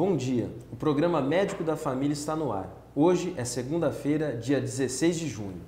Bom dia, o programa Médico da Família está no ar. Hoje é segunda-feira, dia 16 de junho.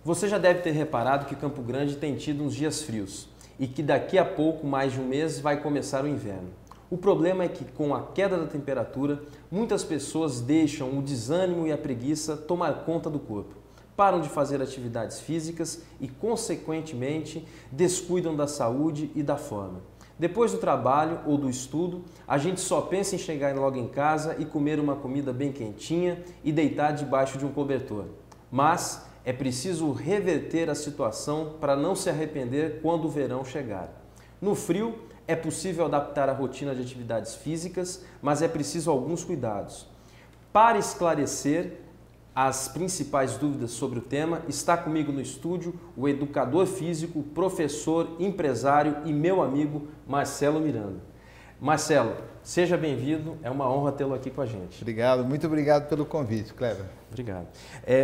Você já deve ter reparado que Campo Grande tem tido uns dias frios e que daqui a pouco, mais de um mês, vai começar o inverno. O problema é que, com a queda da temperatura, muitas pessoas deixam o desânimo e a preguiça tomar conta do corpo. Param de fazer atividades físicas e, consequentemente, descuidam da saúde e da forma. Depois do trabalho ou do estudo, a gente só pensa em chegar logo em casa e comer uma comida bem quentinha e deitar debaixo de um cobertor. Mas é preciso reverter a situação para não se arrepender quando o verão chegar. No frio, é possível adaptar a rotina de atividades físicas, mas é preciso alguns cuidados. Para esclarecer as principais dúvidas sobre o tema, está comigo no estúdio o educador físico, professor, empresário e meu amigo Marcelo Miranda. Marcelo, seja bem-vindo, é uma honra tê-lo aqui com a gente. Obrigado, muito obrigado pelo convite, Cleber. Obrigado.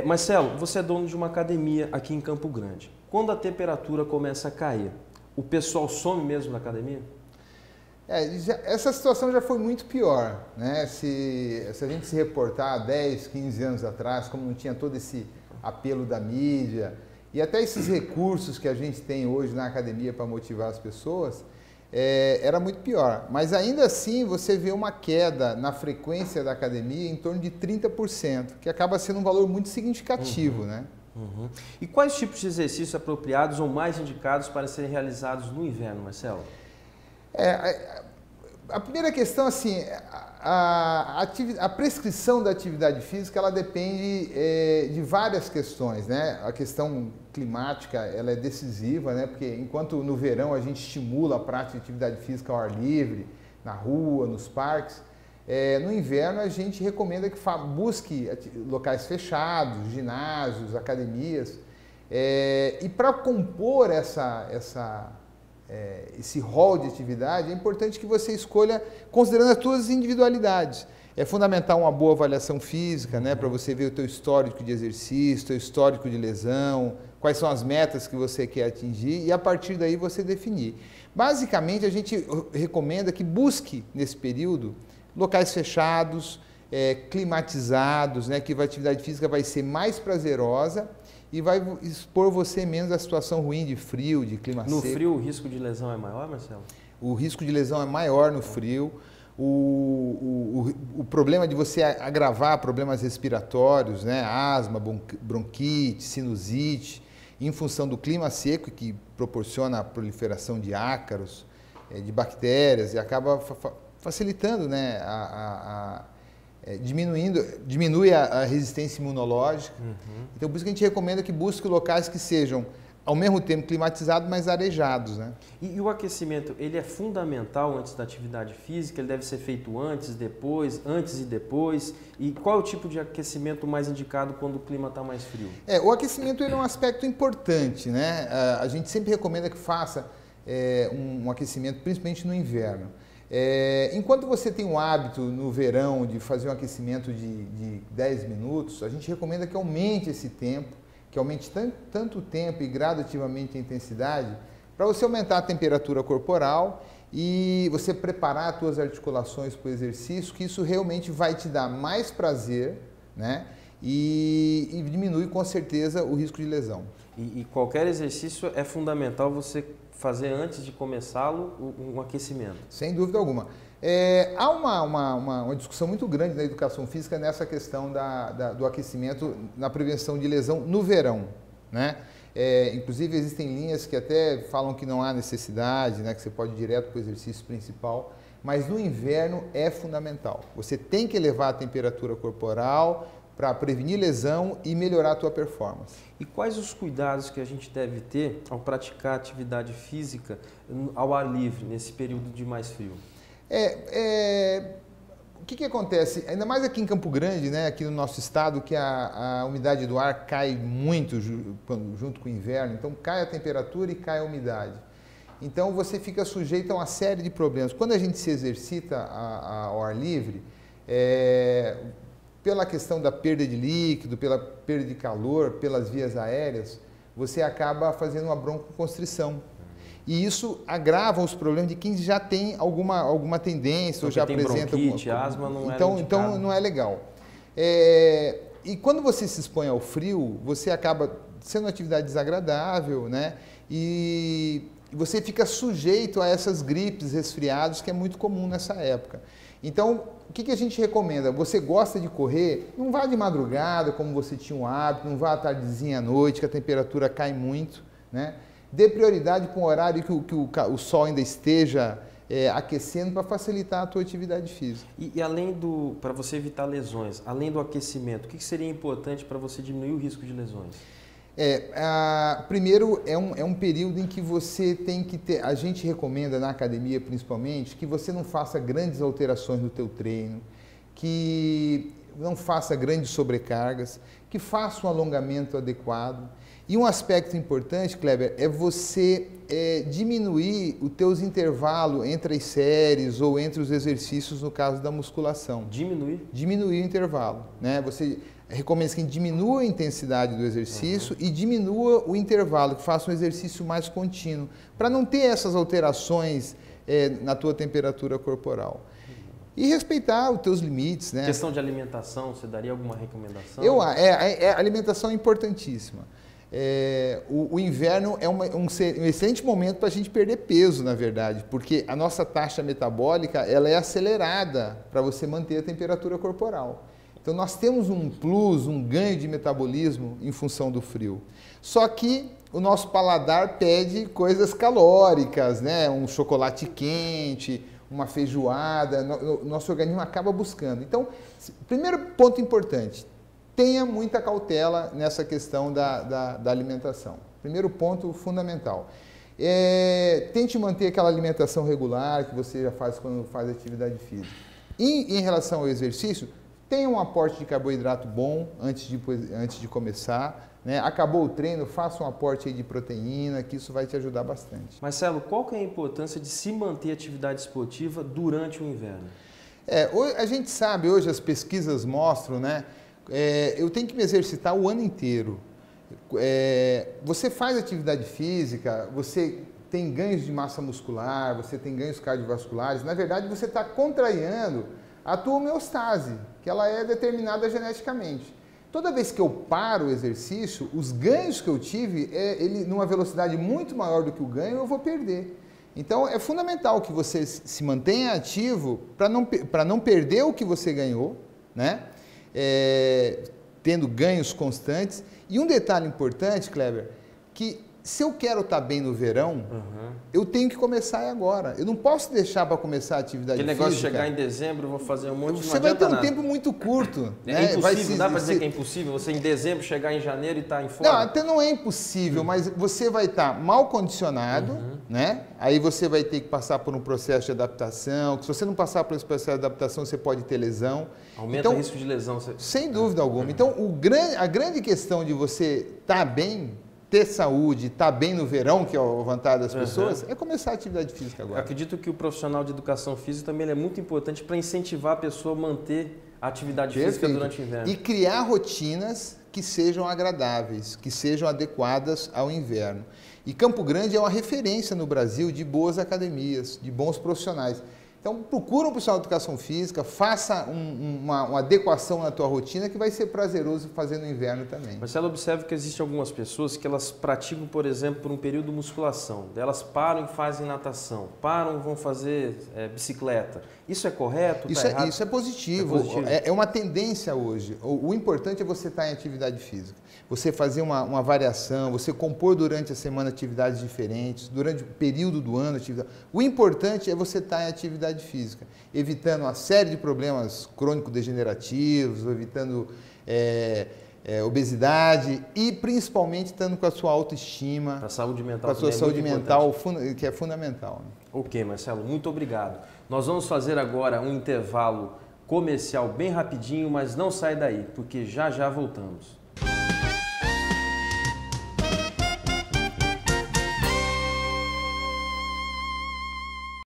Marcelo, você é dono de uma academia aqui em Campo Grande. Quando a temperatura começa a cair, o pessoal some mesmo na academia? Essa situação já foi muito pior, né? Se a gente se reportar 10, 15 anos atrás, como não tinha todo esse apelo da mídia e até esses recursos que a gente tem hoje na academia para motivar as pessoas, era muito pior. Mas ainda assim você vê uma queda na frequência da academia em torno de 30%, que acaba sendo um valor muito significativo, né? Uhum. E quais tipos de exercícios apropriados ou mais indicados para serem realizados no inverno, Marcelo? A primeira questão, assim, a prescrição da atividade física, ela depende de várias questões, né? A questão climática, ela é decisiva, né? Porque enquanto no verão a gente estimula a prática de atividade física ao ar livre, na rua, nos parques, no inverno a gente recomenda que busque locais fechados, ginásios, academias, e para compor esse rol de atividade, é importante que você escolha considerando as suas individualidades. É fundamental uma boa avaliação física, né, para você ver o teu histórico de exercício, teu histórico de lesão, quais são as metas que você quer atingir e a partir daí você definir. Basicamente, a gente recomenda que busque nesse período locais fechados, climatizados, né, que a atividade física vai ser mais prazerosa e vai expor você menos à situação ruim de frio, de clima seco. No frio o risco de lesão é maior, Marcelo? O risco de lesão é maior no frio. O problema de você agravar problemas respiratórios, né? Asma, bronquite, sinusite, em função do clima seco que proporciona a proliferação de ácaros, de bactérias e acaba facilitando, né? Diminui a resistência imunológica. Então, por isso que a gente recomenda que busque locais que sejam, ao mesmo tempo, climatizados, mas arejados, né? E o aquecimento, ele é fundamental antes da atividade física? Ele deve ser feito antes e depois? E qual é o tipo de aquecimento mais indicado quando o clima está mais frio? O aquecimento ele é um aspecto importante, né? A gente sempre recomenda que faça um aquecimento, principalmente no inverno. Enquanto você tem o hábito no verão de fazer um aquecimento de 10 minutos, a gente recomenda que aumente esse tempo, que aumente tanto o tempo e gradativamente a intensidade, para você aumentar a temperatura corporal e você preparar as suas articulações para o exercício, que isso realmente vai te dar mais prazer, né? E diminui com certeza o risco de lesão. E qualquer exercício é fundamental você fazer antes de começá-lo um aquecimento? Sem dúvida alguma. Há uma discussão muito grande na educação física nessa questão do aquecimento na prevenção de lesão no verão, né? Inclusive existem linhas que até falam que não há necessidade, né? Que você pode ir direto para o exercício principal, mas no inverno é fundamental. Você tem que elevar a temperatura corporal para prevenir lesão e melhorar a tua performance. E quais os cuidados que a gente deve ter ao praticar atividade física ao ar livre, nesse período de mais frio? O que acontece? Ainda mais aqui em Campo Grande, né, aqui no nosso estado, que a umidade do ar cai muito junto com o inverno, então cai a temperatura e cai a umidade. Então você fica sujeito a uma série de problemas. Quando a gente se exercita ao ar livre, pela questão da perda de líquido, pela perda de calor, pelas vias aéreas, você acaba fazendo uma broncoconstrição. E isso agrava os problemas de quem já tem alguma tendência Então, ou já tem apresenta bronquite, asma, não então não é legal. E quando você se expõe ao frio, você acaba sendo uma atividade desagradável, né? E você fica sujeito a essas gripes, resfriados, que é muito comum nessa época. Então, o que a gente recomenda? Você gosta de correr? Não vá de madrugada, como você tinha um hábito, não vá à tardezinha à noite, que a temperatura cai muito, né? Dê prioridade para um horário que o sol ainda esteja aquecendo para facilitar a tua atividade física. E além para você evitar lesões, além do aquecimento, o que seria importante para você diminuir o risco de lesões? Primeiro, é um período em que você tem que ter, a gente recomenda na academia principalmente, que você não faça grandes alterações no teu treino, que não faça grandes sobrecargas, que faça um alongamento adequado. E um aspecto importante, Kleber, é você diminuir os teus intervalos entre as séries ou entre os exercícios no caso da musculação. Diminuir? Diminuir o intervalo, né? Você recomenda que diminua a intensidade do exercício e diminua o intervalo, que faça um exercício mais contínuo, para não ter essas alterações na tua temperatura corporal. E respeitar os teus limites, né? Questão de alimentação, você daria alguma recomendação? A alimentação é importantíssima. O inverno é um excelente momento para a gente perder peso, na verdade, porque a nossa taxa metabólica ela é acelerada para você manter a temperatura corporal. Então nós temos um plus, um ganho de metabolismo em função do frio. Só que o nosso paladar pede coisas calóricas, né? Um chocolate quente, uma feijoada, nosso organismo acaba buscando. Então, primeiro ponto importante, tenha muita cautela nessa questão da alimentação. Primeiro ponto fundamental. Tente manter aquela alimentação regular que você já faz quando faz atividade física. E em relação ao exercício, tenha um aporte de carboidrato bom antes de começar. Né? Acabou o treino, faça um aporte aí de proteína, que isso vai te ajudar bastante. Marcelo, qual que é a importância de se manter atividade esportiva durante o inverno? A gente sabe, hoje as pesquisas mostram, né? Eu tenho que me exercitar o ano inteiro. Você faz atividade física, você tem ganhos de massa muscular, você tem ganhos cardiovasculares. Na verdade, você está contrariando a tua homeostase, que ela é determinada geneticamente. Toda vez que eu paro o exercício, os ganhos que eu tive, numa velocidade muito maior do que o ganho, eu vou perder. Então, é fundamental que você se mantenha ativo para não perder o que você ganhou, né? Tendo ganhos constantes. E um detalhe importante, Kleber, que se eu quero estar bem no verão, eu tenho que começar agora. Eu não posso deixar para começar a atividade física. Aquele negócio de chegar em dezembro, vou fazer um monte de... Você vai ter um tempo muito curto. É impossível, dá para dizer que é impossível você em dezembro chegar em janeiro e estar em forma? Não, até não é impossível, mas você vai estar mal condicionado, né? Aí você vai ter que passar por um processo de adaptação. Se você não passar por esse processo de adaptação, você pode ter lesão. Aumenta o risco de lesão. Sem dúvida alguma. Então, a grande questão de você estar bem, ter saúde, estar bem no verão, que é a vontade das pessoas, é começar a atividade física agora. Eu acredito que o profissional de educação física também é muito importante para incentivar a pessoa a manter a atividade física durante o inverno. E criar rotinas que sejam agradáveis, que sejam adequadas ao inverno. E Campo Grande é uma referência no Brasil de boas academias, de bons profissionais. Então, procura um profissional de educação física, faça uma adequação na tua rotina que vai ser prazeroso fazer no inverno também. Marcelo, observe que existem algumas pessoas que elas praticam, por exemplo, por um período de musculação. Elas param e fazem natação, param e vão fazer bicicleta. Isso é correto? Isso é positivo. É uma tendência hoje. O importante é você estar em atividade física. Você fazer uma variação, você compor durante a semana atividades diferentes, durante o período do ano. O importante é você estar em atividade física, evitando uma série de problemas crônico-degenerativos, evitando obesidade e principalmente estando com a sua autoestima, a saúde mental, com a sua saúde mental, que é fundamental. Né? Ok, Marcelo, muito obrigado. Nós vamos fazer agora um intervalo comercial bem rapidinho, mas não sai daí, porque já já voltamos.